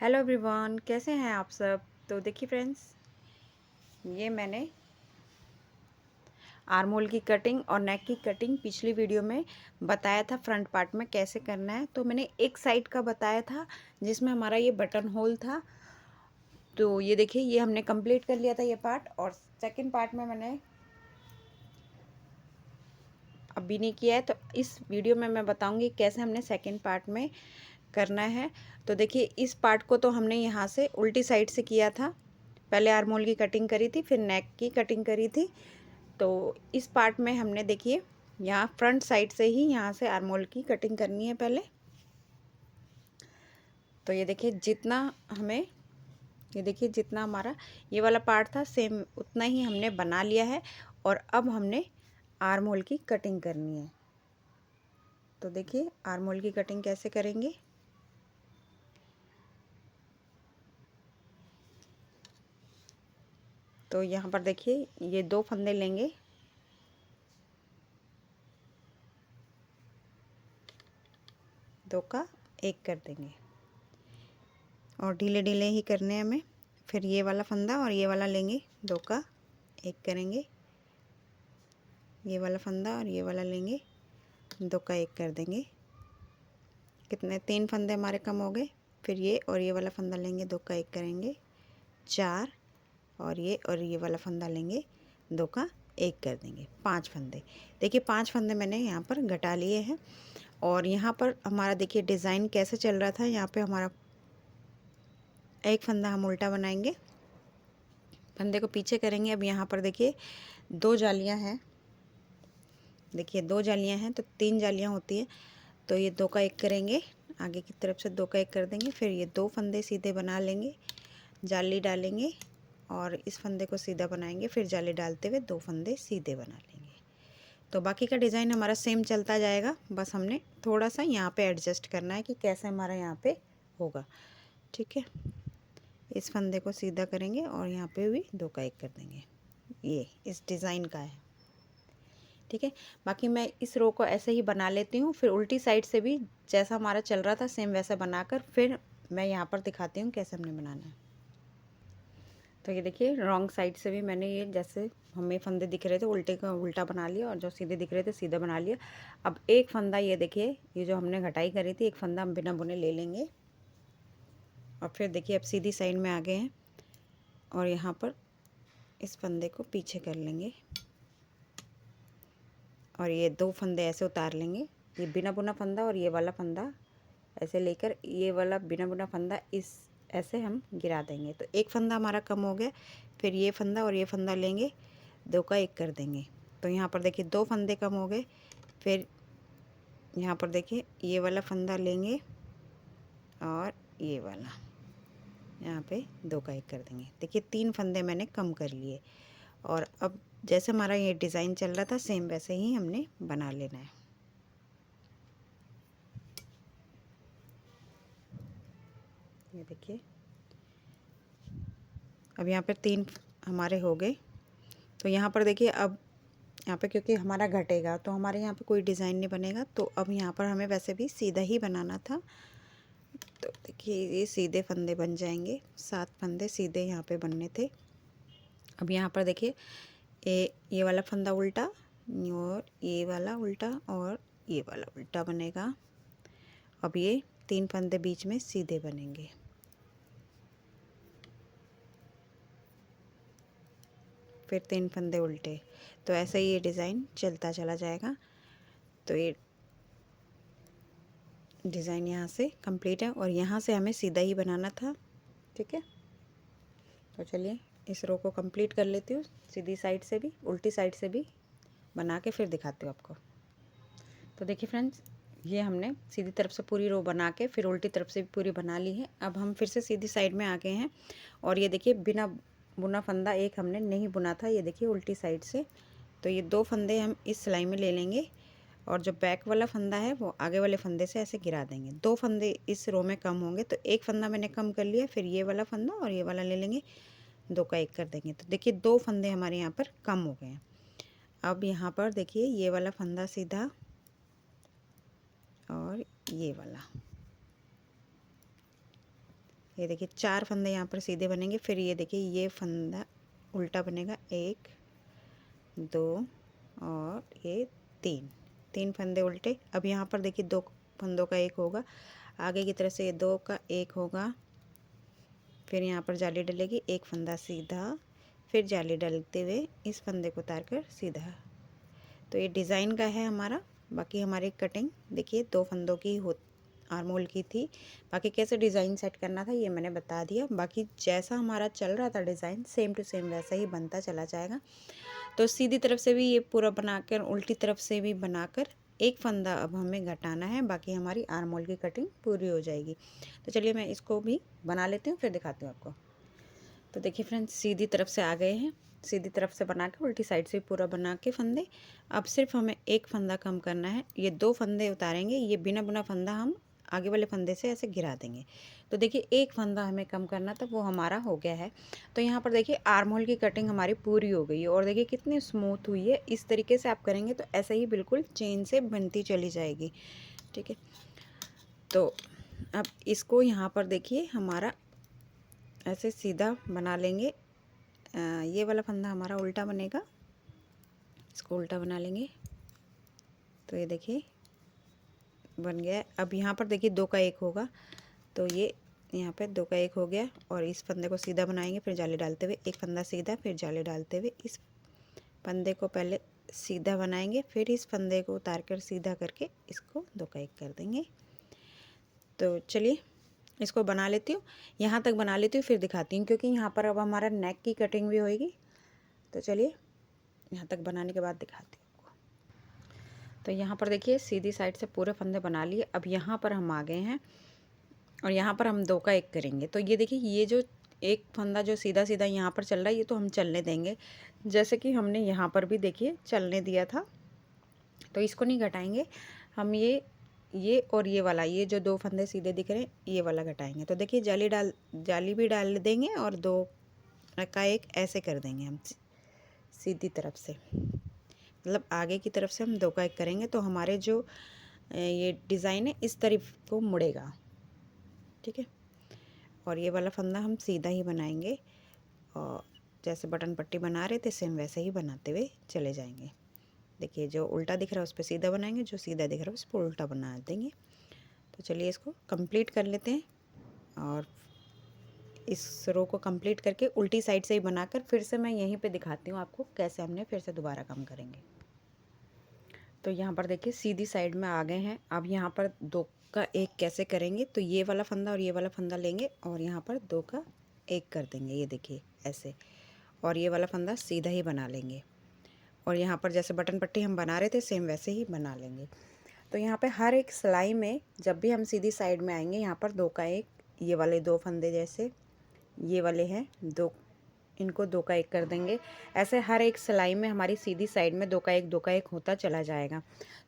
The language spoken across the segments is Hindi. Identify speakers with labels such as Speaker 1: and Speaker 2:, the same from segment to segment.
Speaker 1: हेलो एवरीवन, कैसे हैं आप सब। तो देखिए फ्रेंड्स, ये मैंने आर्म होल की कटिंग और नेक की कटिंग पिछली वीडियो में बताया था फ्रंट पार्ट में कैसे करना है। तो मैंने एक साइड का बताया था जिसमें हमारा ये बटन होल था। तो ये देखिए, ये हमने कंप्लीट कर लिया था ये पार्ट। और सेकंड पार्ट में मैंने अभी नहीं किया है, तो इस वीडियो में मैं बताऊंगी कैसे हमने सेकंड पार्ट में करना है। तो देखिए, इस पार्ट को तो हमने यहाँ से उल्टी साइड से किया था। पहले आर्म होल की कटिंग करी थी, फिर नेक की कटिंग करी थी। तो इस पार्ट में हमने देखिए यहाँ फ्रंट साइड से ही यहाँ से आर्म होल की कटिंग करनी है पहले। तो ये देखिए, जितना हमारा ये वाला पार्ट था सेम उतना ही हमने बना लिया है। और अब हमने आर्म होल की कटिंग करनी है। तो देखिए, आर्म होल की कटिंग कैसे करेंगे। तो यहाँ पर देखिए, ये दो फंदे लेंगे, दो का एक कर देंगे और ढीले ढीले ही करने हैं हमें। फिर ये वाला फंदा और ये वाला लेंगे, दो का एक करेंगे। ये वाला फंदा और ये वाला लेंगे, दो का एक कर देंगे। कितने, तीन फंदे हमारे कम हो गए। फिर ये और ये वाला फंदा लेंगे, दो का एक करेंगे, चार। और ये वाला फंदा लेंगे, दो का एक कर देंगे, पांच फंदे। देखिए, पांच फंदे मैंने यहाँ पर घटा लिए हैं। और यहाँ पर हमारा देखिए डिज़ाइन कैसे चल रहा था। यहाँ पे हमारा एक फंदा हम उल्टा बनाएंगे, फंदे को पीछे करेंगे। अब यहाँ पर देखिए दो जालियाँ हैं। देखिए, दो जालियाँ हैं तो तीन जालियाँ होती हैं। तो ये दो का एक करेंगे, आगे की तरफ से दो का एक कर देंगे। फिर ये दो फंदे सीधे बना लेंगे, जाली डालेंगे और इस फंदे को सीधा बनाएंगे। फिर जाली डालते हुए दो फंदे सीधे बना लेंगे। तो बाकी का डिज़ाइन हमारा सेम चलता जाएगा, बस हमने थोड़ा सा यहाँ पे एडजस्ट करना है कि कैसे हमारा यहाँ पे होगा। ठीक है, इस फंदे को सीधा करेंगे और यहाँ पे भी दो का एक कर देंगे। ये इस डिज़ाइन का है। ठीक है, बाकी मैं इस रो को ऐसे ही बना लेती हूँ। फिर उल्टी साइड से भी जैसा हमारा चल रहा था सेम वैसा बनाकर फिर मैं यहाँ पर दिखाती हूँ कैसे हमने बनाना है। तो ये देखिए, रॉन्ग साइड से भी मैंने ये जैसे हमें फंदे दिख रहे थे उल्टे का उल्टा बना लिया और जो सीधे दिख रहे थे सीधा बना लिया। अब एक फंदा, ये देखिए, ये जो हमने घटाई करी थी, एक फंदा हम बिना बुने ले लेंगे। और फिर देखिए, अब सीधी साइड में आ गए हैं और यहाँ पर इस फंदे को पीछे कर लेंगे और ये दो फंदे ऐसे उतार लेंगे। ये बिना बुना फंदा और ये वाला फंदा ऐसे लेकर ये वाला बिना बुना फंदा इस ऐसे हम गिरा देंगे। तो एक फंदा हमारा कम हो गया। फिर ये फंदा और ये फंदा लेंगे, दो का एक कर देंगे। तो यहाँ पर देखिए दो फंदे कम हो गए। फिर यहाँ पर देखिए ये वाला फंदा लेंगे और ये वाला यहाँ पे दो का एक कर देंगे। देखिए, तीन फंदे मैंने कम कर लिए। और अब जैसे हमारा ये डिज़ाइन चल रहा था सेम वैसे ही हमने बना लेना है। ये देखिए, अब यहाँ पर तीन हमारे हो गए। तो यहाँ पर देखिए, अब यहाँ पे क्योंकि हमारा घटेगा तो हमारे यहाँ पे कोई डिज़ाइन नहीं बनेगा। तो अब यहाँ पर हमें वैसे भी सीधा ही बनाना था। तो देखिए, ये सीधे फंदे बन जाएंगे, 7 फंदे सीधे यहाँ पे बनने थे। अब यहाँ पर देखिए, ये वाला फंदा उल्टा और ये वाला उल्टा और ये वाला उल्टा बनेगा। अब ये 3 फंदे बीच में सीधे बनेंगे। फिर 3 फंदे उल्टे। तो ऐसे ही ये डिज़ाइन चलता चला जाएगा। तो ये डिज़ाइन यहाँ से कंप्लीट है और यहाँ से हमें सीधा ही बनाना था। ठीक है, तो चलिए इस रो को कंप्लीट कर लेती हूँ, सीधी साइड से भी उल्टी साइड से भी बना के फिर दिखाती हूँ आपको। तो देखिए फ्रेंड्स, ये हमने सीधी तरफ से पूरी रो बना के फिर उल्टी तरफ से भी पूरी बना ली है। अब हम फिर से सीधी साइड में आ गए हैं और ये देखिए, बिना बुना फंदा एक हमने नहीं बुना था, ये देखिए उल्टी साइड से। तो ये दो फंदे हम इस सिलाई में ले लेंगे और जो बैक वाला फंदा है वो आगे वाले फंदे से ऐसे गिरा देंगे। दो फंदे इस रो में कम होंगे, तो एक फंदा मैंने कम कर लिया। फिर ये वाला फंदा और ये वाला ले लेंगे, दो का एक कर देंगे। तो देखिए, दो फंदे हमारे यहाँ पर कम हो गए हैं। अब यहाँ पर देखिए, ये वाला फंदा सीधा और ये वाला, ये देखिए 4 फंदे यहाँ पर सीधे बनेंगे। फिर ये देखिए ये फंदा उल्टा बनेगा, 1 2 और ये 3 फंदे उल्टे। अब यहाँ पर देखिए 2 फंदों का 1 होगा, आगे की तरफ से ये 2 का 1 होगा, फिर यहाँ पर जाली डलेगी, 1 फंदा सीधा, फिर जाली डालते हुए इस फंदे को उतार कर सीधा। तो ये डिज़ाइन का है हमारा। बाकी हमारी कटिंग देखिए 2 फंदों की हो आर्म होल की थी। बाकी कैसे डिज़ाइन सेट करना था ये मैंने बता दिया। बाकी जैसा हमारा चल रहा था डिज़ाइन सेम टू सेम वैसा ही बनता चला जाएगा। तो सीधी तरफ से भी ये पूरा बनाकर, उल्टी तरफ से भी बनाकर 1 फंदा अब हमें घटाना है। बाकी हमारी आर्म होल की कटिंग पूरी हो जाएगी। तो चलिए मैं इसको भी बना लेती हूँ, फिर दिखाती हूँ आपको। तो देखिए फ्रेंड्स, सीधी तरफ से आ गए हैं, सीधी तरफ से बना के उल्टी साइड से पूरा बना के फंदे। अब सिर्फ हमें 1 फंदा कम करना है। ये 2 फंदे उतारेंगे, ये बिना बुना फंदा हम आगे वाले फंदे से ऐसे गिरा देंगे। तो देखिए 1 फंदा हमें कम करना था, वो हमारा हो गया है। तो यहाँ पर देखिए आर्म होल की कटिंग हमारी पूरी हो गई है और देखिए कितनी स्मूथ हुई है। इस तरीके से आप करेंगे तो ऐसे ही बिल्कुल चेन से बनती चली जाएगी। ठीक है, तो अब इसको यहाँ पर देखिए हमारा ऐसे सीधा बना लेंगे। ये वाला फंदा हमारा उल्टा बनेगा, इसको उल्टा बना लेंगे। तो ये देखिए बन गया है। अब यहाँ पर देखिए 2 का 1 होगा, तो ये यहाँ पे 2 का 1 हो गया और इस फंदे को सीधा बनाएंगे, फिर जाली डालते हुए 1 फंदा सीधा, फिर जाली डालते हुए इस फंदे को पहले सीधा बनाएंगे, फिर इस फंदे को उतार कर सीधा करके इसको 2 का 1 कर देंगे। तो चलिए इसको बना लेती हूँ, यहाँ तक बना लेती हूँ, फिर दिखाती हूँ, क्योंकि यहाँ पर अब हमारा नेक की कटिंग भी होएगी। तो चलिए यहाँ तक बनाने के बाद दिखाती हूँ आपको। तो यहाँ पर देखिए सीधी साइड से पूरे फंदे बना लिए। अब यहाँ पर हम आ गए हैं और यहाँ पर हम 2 का 1 करेंगे। तो ये देखिए ये जो एक फंदा जो सीधा सीधा यहाँ पर चल रहा है, ये तो हम चलने देंगे, जैसे कि हमने यहाँ पर भी देखिए चलने दिया था। तो इसको नहीं घटाएंगे हम, ये और ये वाला, ये जो 2 फंदे सीधे दिख रहे हैं ये वाला घटाएंगे। तो देखिए जाली भी डाल देंगे और 2 का 1 ऐसे कर देंगे हम सीधी तरफ से, मतलब आगे की तरफ से हम 2 का 1 करेंगे तो हमारे जो ये डिज़ाइन है इस तरफ को मुड़ेगा। ठीक है, और ये वाला फंदा हम सीधा ही बनाएंगे और जैसे बटन पट्टी बना रहे थे सेम वैसे ही बनाते हुए चले जाएंगे। देखिए जो उल्टा दिख रहा है उस पर सीधा बनाएंगे, जो सीधा दिख रहा है उस पर उल्टा बना देंगे। तो चलिए इसको कंप्लीट कर लेते हैं और इस रो को कंप्लीट करके उल्टी साइड से ही बनाकर फिर से मैं यहीं पे दिखाती हूँ आपको कैसे हमने फिर से दोबारा काम करेंगे। तो यहाँ पर देखिए सीधी साइड में आ गए हैं। अब यहाँ पर 2 का 1 कैसे करेंगे, तो ये वाला फंदा और ये वाला फंदा लेंगे और यहाँ पर 2 का 1 कर देंगे, ये देखिए ऐसे, और ये वाला फंदा सीधा ही बना लेंगे और यहाँ पर जैसे बटन पट्टी हम बना रहे थे सेम वैसे ही बना लेंगे। तो यहाँ पे हर एक सिलाई में जब भी हम सीधी साइड में आएंगे यहाँ पर 2 का 1, ये वाले 2 फंदे जैसे ये वाले हैं 2, इनको 2 का 1 कर देंगे। ऐसे हर एक सिलाई में हमारी सीधी साइड में 2 का 1 2 का 1 होता चला जाएगा।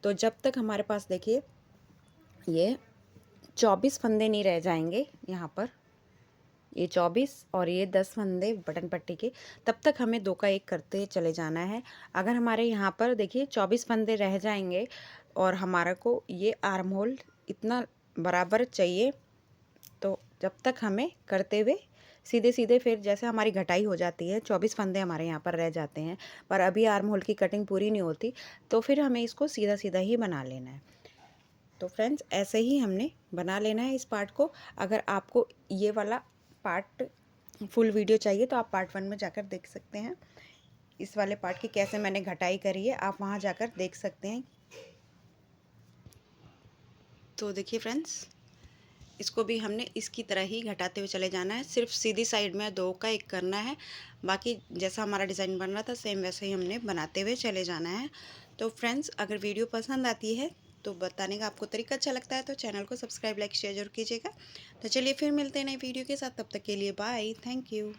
Speaker 1: तो जब तक हमारे पास देखिए ये 24 फंदे नहीं रह जाएंगे, यहाँ पर ये 24 और ये 10 फंदे बटन पट्टी के, तब तक हमें 2 का 1 करते चले जाना है। अगर हमारे यहाँ पर देखिए 24 फंदे रह जाएंगे और हमारा को ये आर्म होल इतना बराबर चाहिए, तो जब तक हमें करते हुए सीधे सीधे फिर जैसे हमारी घटाई हो जाती है, 24 फंदे हमारे यहाँ पर रह जाते हैं पर अभी आर्म होल की कटिंग पूरी नहीं होती, तो फिर हमें इसको सीधा सीधा ही बना लेना है। तो फ्रेंड्स ऐसे ही हमने बना लेना है इस पार्ट को। अगर आपको ये वाला पार्ट फुल वीडियो चाहिए तो आप पार्ट 1 में जाकर देख सकते हैं। इस वाले पार्ट की कैसे मैंने घटाई करी है आप वहाँ जाकर देख सकते हैं। तो देखिए फ्रेंड्स, इसको भी हमने इसकी तरह ही घटाते हुए चले जाना है। सिर्फ सीधी साइड में 2 का 1 करना है, बाकी जैसा हमारा डिज़ाइन बन रहा था सेम वैसे ही हमने बनाते हुए चले जाना है। तो फ्रेंड्स अगर वीडियो पसंद आती है तो बताने का आपको तरीका अच्छा लगता है तो चैनल को सब्सक्राइब लाइक शेयर जरूर कीजिएगा। तो चलिए फिर मिलते हैं नई वीडियो के साथ, तब तक के लिए बाय, थैंक यू।